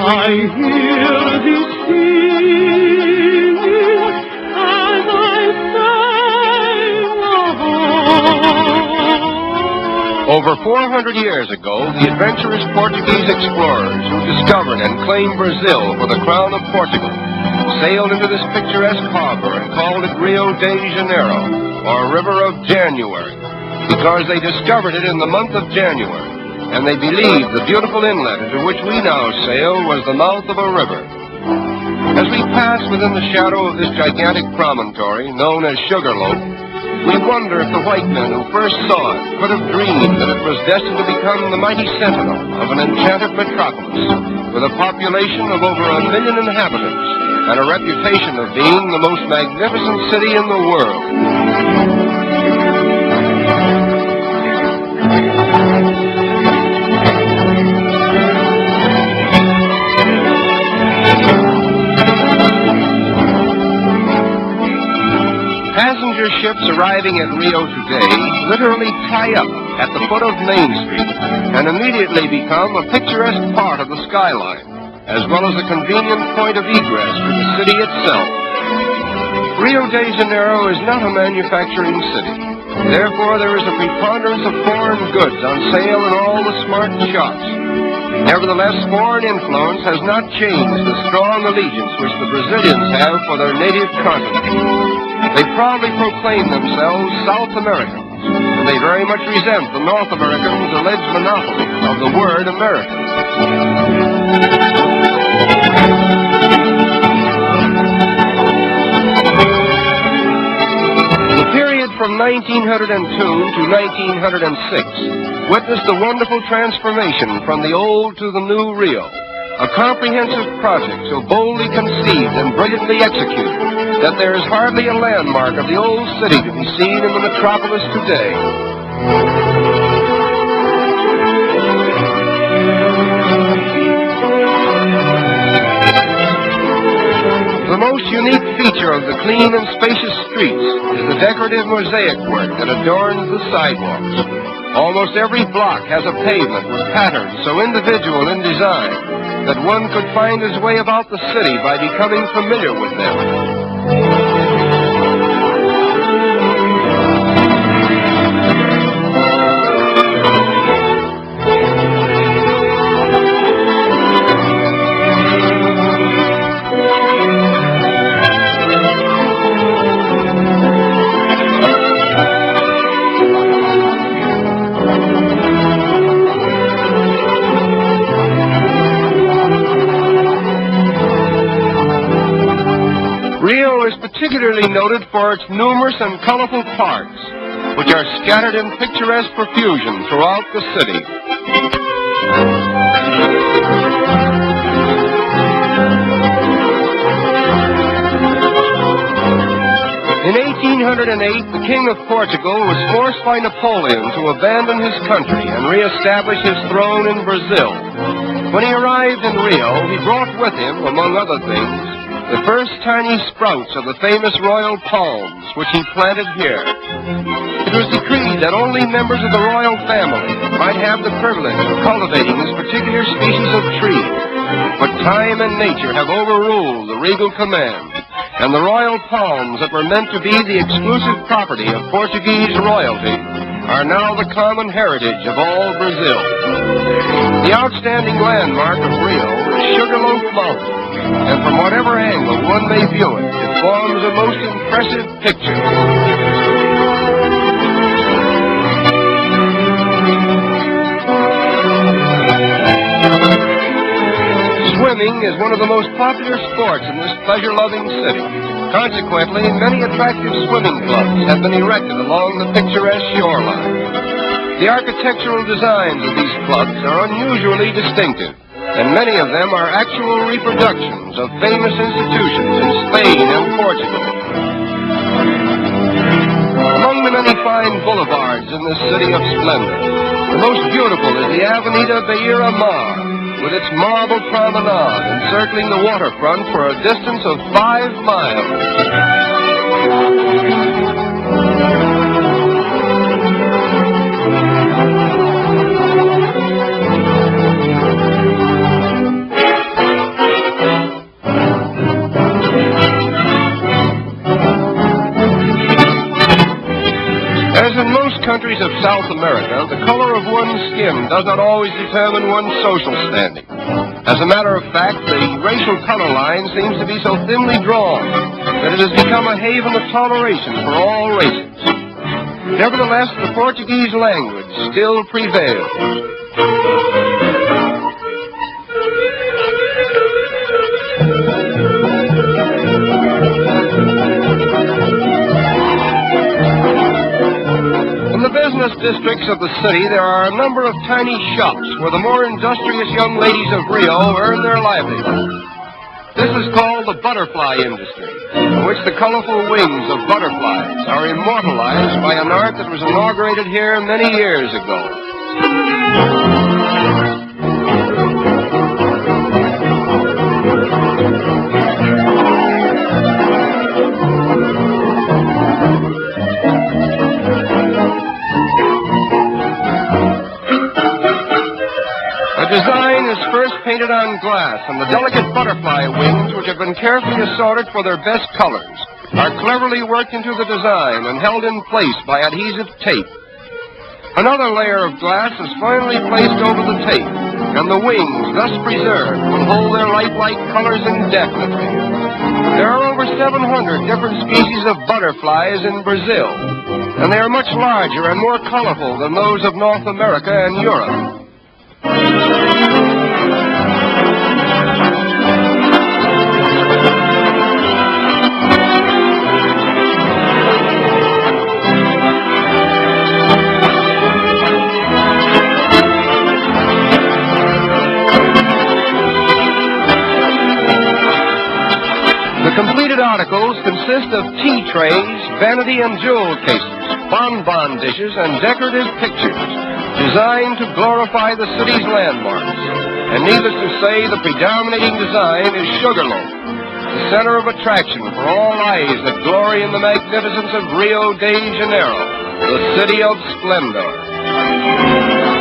I hear thee singing as I sail along. Over 400 years ago, the adventurous Portuguese explorers who discovered and claimed Brazil for the crown of Portugal sailed into this picturesque harbor and called it Rio de Janeiro, or River of January, because they discovered it in the month of January, and they believed the beautiful inlet into which we now sail was the mouth of a river. As we pass within the shadow of this gigantic promontory, known as Sugarloaf, we wonder if the white men who first saw it could have dreamed that it was destined to become the mighty sentinel of an enchanted metropolis with a population of over 1 million inhabitants and a reputation of being the most magnificent city in the world. Passenger ships arriving at Rio today literally tie up at the foot of Main Street and immediately become a picturesque part of the skyline, as well as a convenient point of egress to the city itself. Rio de Janeiro is not a manufacturing city. Therefore, there is a preponderance of foreign goods on sale in all the smart shops. Nevertheless, foreign influence has not changed the strong allegiance which the Brazilians have for their native continent. They proudly proclaim themselves South Americans, and they very much resent the North Americans' alleged monopoly of the word American. The period from 1902 to 1906 witnessed the wonderful transformation from the old to the new Rio, a comprehensive project so boldly conceived and brilliantly executed that there is hardly a landmark of the old city to be seen in the metropolis today. The most unique feature of the clean and spacious streets is the decorative mosaic work that adorns the sidewalks. Almost every block has a pavement with patterns so individual in design that one could find his way about the city by becoming familiar with them. Rio is particularly noted for its numerous and colorful parks, which are scattered in picturesque profusion throughout the city. In 1808, the King of Portugal was forced by Napoleon to abandon his country and reestablish his throne in Brazil. When he arrived in Rio, he brought with him, among other things, the first tiny sprouts of the famous royal palms, which he planted here. It was decreed that only members of the royal family might have the privilege of cultivating this particular species of tree. But time and nature have overruled the regal command, and the royal palms that were meant to be the exclusive property of Portuguese royalty are now the common heritage of all Brazil. The outstanding landmark of Rio is Sugarloaf Mountain, and from whatever angle one may view it, it forms a most impressive picture. Swimming is one of the most popular sports in this pleasure-loving city. Consequently, many attractive swimming clubs have been erected along the picturesque shoreline. The architectural designs of these clubs are unusually distinctive, and many of them are actual reproductions of famous institutions in Spain and Portugal. Among the many fine boulevards in this city of splendor, the most beautiful is the Avenida Beira-Mar, with its marble promenade encircling the waterfront for a distance of 5 miles. South America, the color of one's skin does not always determine one's social standing. As a matter of fact, the racial color line seems to be so thinly drawn that it has become a haven of toleration for all races. Nevertheless, the Portuguese language still prevails. In the business districts of the city, there are a number of tiny shops where the more industrious young ladies of Rio earn their livelihood. This is called the butterfly industry, in which the colorful wings of butterflies are immortalized by an art that was inaugurated here many years ago. The design is first painted on glass, and the delicate butterfly wings, which have been carefully assorted for their best colors, are cleverly worked into the design and held in place by adhesive tape. Another layer of glass is finally placed over the tape, and the wings, thus preserved, will hold their lifelike colors indefinitely. There are over 700 different species of butterflies in Brazil, and they are much larger and more colorful than those of North America and Europe. The completed articles consist of tea trays, vanity and jewel cases, bonbon dishes, and decorative pictures designed to glorify the city's landmarks. And needless to say, the predominating design is Sugarloaf, the center of attraction for all eyes that glory in the magnificence of Rio de Janeiro, the city of splendor.